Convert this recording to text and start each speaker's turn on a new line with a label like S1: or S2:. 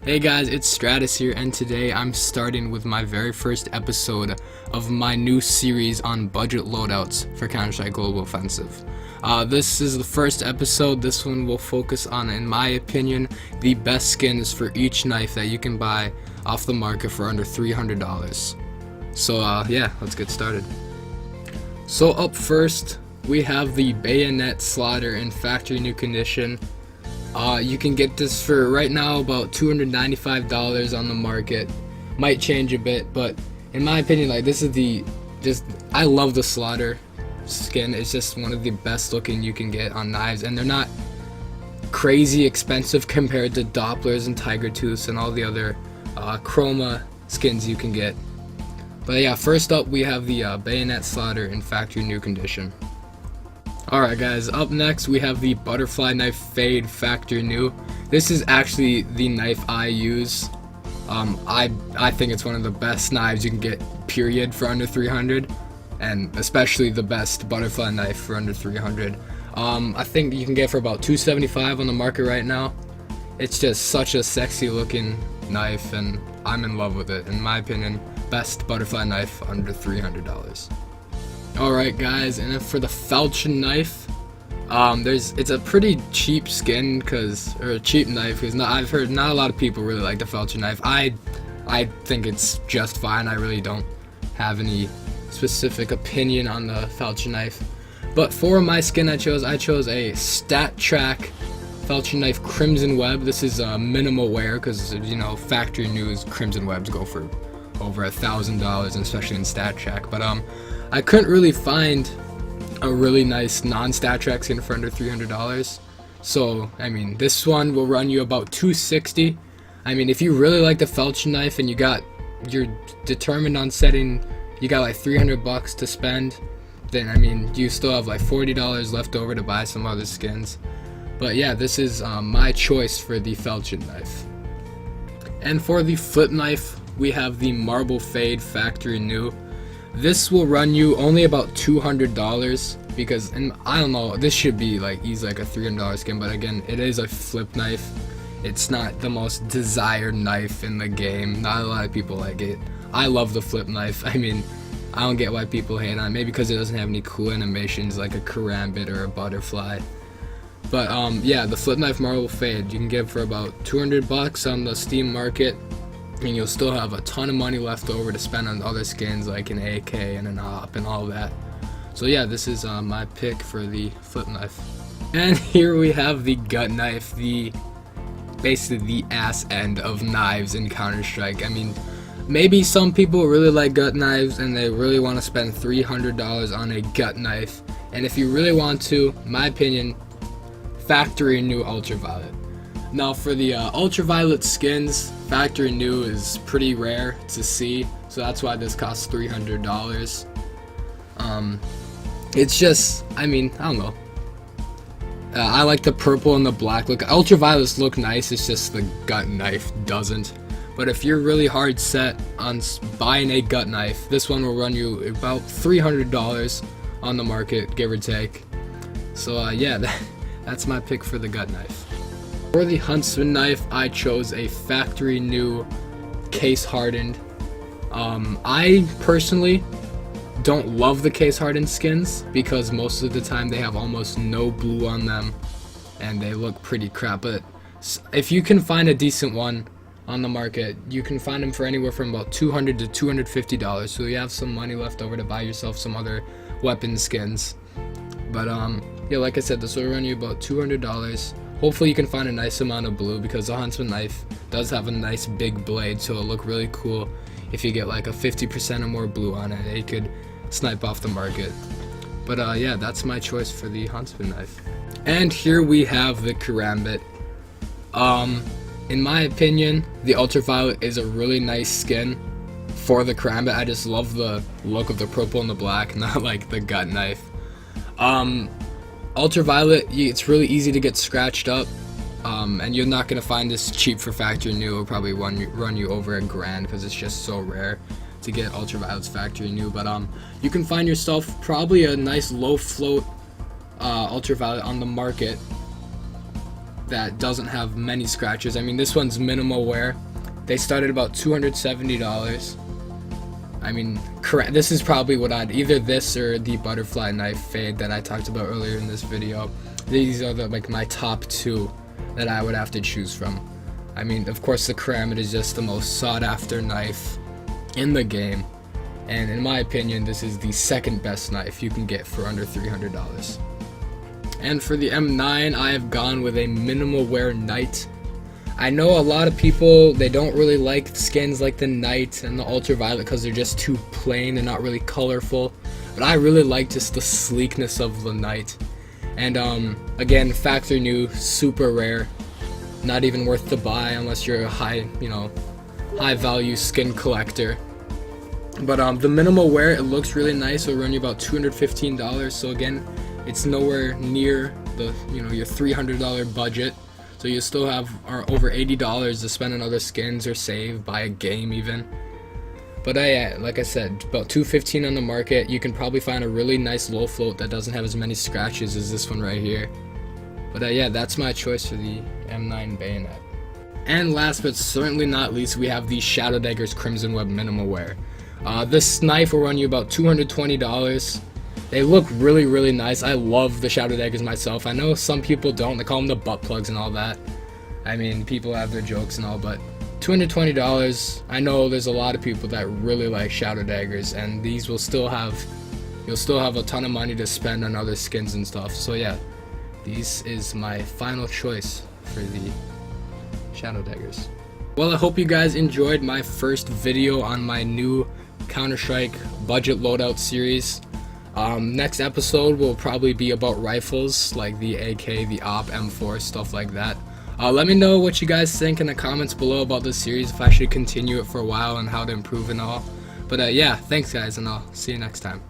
S1: Hey guys, it's Stratus here, and today I'm starting with my very first episode of my new series on budget loadouts for Counter-Strike Global Offensive. This is the first episode. This one will focus on, in my opinion, the best skins for each knife that you can buy off the market for under $300. So yeah, let's get started. So up first, we have the Bayonet Slaughter in factory new condition. You can get this for right now about $295 on the market. Might change a bit, but in my opinion, like, this is I love the Slaughter skin. It's just one of the best looking you can get on knives, and they're not crazy expensive compared to Dopplers and Tiger Tooths and all the other chroma skins you can get. But yeah, first up we have the Bayonet Slaughter in factory new condition. Alright guys, up next we have the Butterfly Knife Fade factory new. This is actually the knife I use. I think it's one of the best knives you can get, period, for under 300, and especially the best butterfly knife for under 300. I think you can get for about $275 on the market right now. It's just such a sexy looking knife, and I'm in love with it. In my opinion, best butterfly knife under $300. Alright guys, and then for the Falchion knife, it's a pretty cheap skin, or a cheap knife, because I've heard not a lot of people really like the Falchion knife. I think it's just fine. I really don't have any specific opinion on the Falchion knife. But for my skin I chose a Stat Track Falchion knife Crimson Web. This is minimal wear, because you know, factory new Crimson Webs go for over $1,000, and especially in Stat Track. But I couldn't really find a really nice non-Stat Track skin for under $300. So, I mean, this one will run you about $260. I mean, if you really like the Falchion knife and you're determined on setting, you got like $300 to spend, then I mean, you still have like $40 left over to buy some other skins. But yeah, this is my choice for the Falchion knife. And for the flip knife, we have the Marble Fade factory new. This will run you only about $200, because, and I don't know, this should be like easily like a $300 skin, but again, it is a flip knife. It's not the most desired knife in the game. Not a lot of people like it. I love the flip knife. I mean, I don't get why people hate on it. Maybe because it doesn't have any cool animations like a Karambit or a butterfly. But yeah, the flip knife Marble Fade, you can get for about $200 on the Steam market, and you'll still have a ton of money left over to spend on other skins like an AK and an OP and all that. So yeah, this is my pick for the flip knife. And here we have the gut knife, basically the ass end of knives in Counter-Strike. I mean, maybe some people really like gut knives and they really want to spend $300 on a gut knife. And if you really want to, in my opinion, factory new Ultraviolet. Now for the Ultraviolet skins, factory new is pretty rare to see, so that's why this costs $300. It's just, I mean, I don't know. I like the purple and the black look. Ultraviolets look nice, it's just the gut knife doesn't. But if you're really hard set on buying a gut knife, this one will run you about $300 on the market, give or take. So yeah, that's my pick for the gut knife. For the Huntsman knife, I chose a factory new case hardened. I personally don't love the case hardened skins, because most of the time they have almost no blue on them and they look pretty crap. But if you can find a decent one on the market, you can find them for anywhere from about $200 to $250, so you have some money left over to buy yourself some other weapon skins. But yeah, like I said, this will run you about $200. Hopefully you can find a nice amount of blue, because the Huntsman knife does have a nice big blade, so it'll look really cool if you get like a 50% or more blue on it. It could snipe off the market. But yeah, that's my choice for the Huntsman knife. And here we have the Karambit. In my opinion, the Ultraviolet is a really nice skin for the Karambit. I just love the look of the purple and the black, not like the gut knife. Ultraviolet, it's really easy to get scratched up, and you're not going to find this cheap for factory new. It'll probably run you over $1,000, because it's just so rare to get Ultraviolet's factory new. But you can find yourself probably a nice low float Ultraviolet on the market that doesn't have many scratches. I mean, this one's minimal wear. They start at about $270. I mean, correct. This is probably what I'd either this or the butterfly knife fade that I talked about earlier in this video. These are like my top two that I would have to choose from. I mean, of course, the Karambit is just the most sought after knife in the game, and in my opinion, this is the second best knife you can get for under $300. And for the M9, I have gone with a minimal wear Knight. I know a lot of people, they don't really like skins like the Knight and the Ultraviolet because they're just too plain, they're not really colorful, but I really like just the sleekness of the Knight. And again, factory new, super rare, not even worth to buy unless you're a high value skin collector. But the minimal wear, it looks really nice. It'll run you about $215. So again, it's nowhere near the your $300 budget. So you still have over $80 to spend on other skins or save, buy a game even. But yeah, like I said, about $215 on the market. You can probably find a really nice low float that doesn't have as many scratches as this one right here. But yeah, that's my choice for the M9 Bayonet. And last but certainly not least, we have the Shadow Daggers Crimson Web minimal wear. This knife will run you about $220. They look really, really nice. I love the Shadow Daggers myself. I know some people don't. They call them the butt plugs and all that. I mean, people have their jokes and all, but $220. I know there's a lot of people that really like Shadow Daggers, and these will still have, you'll still have a ton of money to spend on other skins and stuff. So yeah, this is my final choice for the Shadow Daggers. Well, I hope you guys enjoyed my first video on my new Counter-Strike budget loadout series. Next episode will probably be about rifles like the AK, the AWP, M4, stuff like that. Let me know what you guys think in the comments below about this series, if I should continue it for a while and how to improve and all. But yeah, thanks guys, and I'll see you next time.